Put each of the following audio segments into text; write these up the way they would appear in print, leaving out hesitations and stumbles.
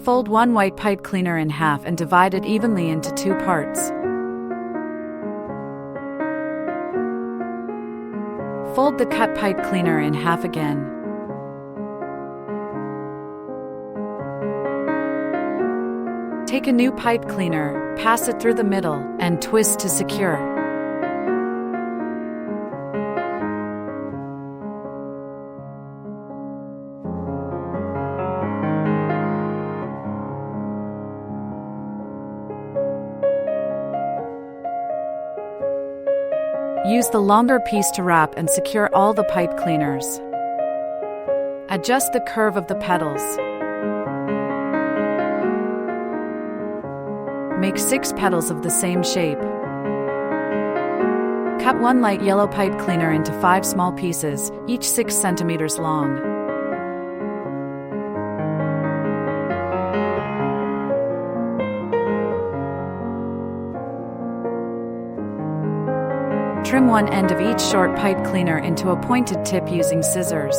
Fold one white pipe cleaner in half and divide it evenly into 2 parts. Fold the cut pipe cleaner in half again. Take a new pipe cleaner, pass it through the middle, and twist to secure. Use the longer piece to wrap and secure all the pipe cleaners. Adjust the curve of the petals. Make 6 petals of the same shape. Cut one light yellow pipe cleaner into 5 small pieces, each 6 centimeters long. Trim one end of each short pipe cleaner into a pointed tip using scissors.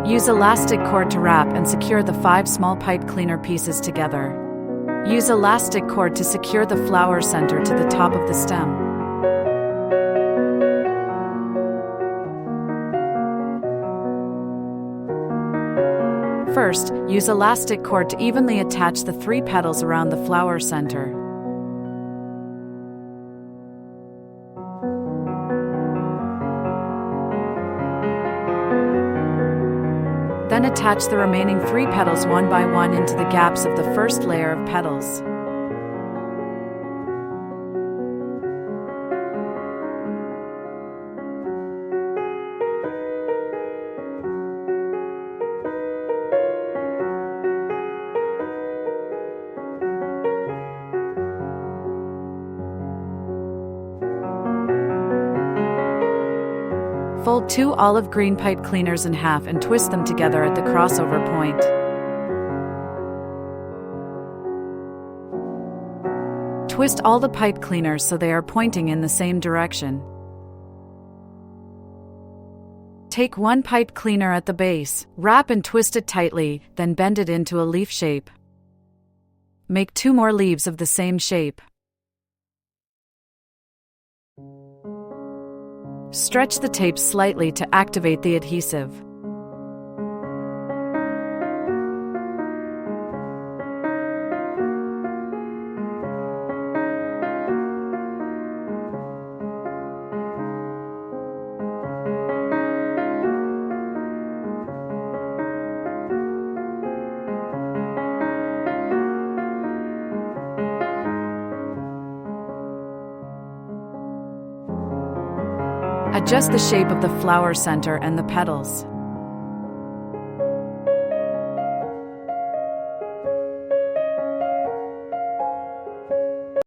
Use elastic cord to wrap and secure the 5 small pipe cleaner pieces together. Use elastic cord to secure the flower center to the top of the stem. First, use elastic cord to evenly attach the 3 petals around the flower center. Then attach the remaining 3 petals one by one into the gaps of the first layer of petals. Fold 2 olive green pipe cleaners in half and twist them together at the crossover point. Twist all the pipe cleaners so they are pointing in the same direction. Take one pipe cleaner at the base, wrap and twist it tightly, then bend it into a leaf shape. Make 2 more leaves of the same shape. Stretch the tape slightly to activate the adhesive. Adjust the shape of the flower center and the petals.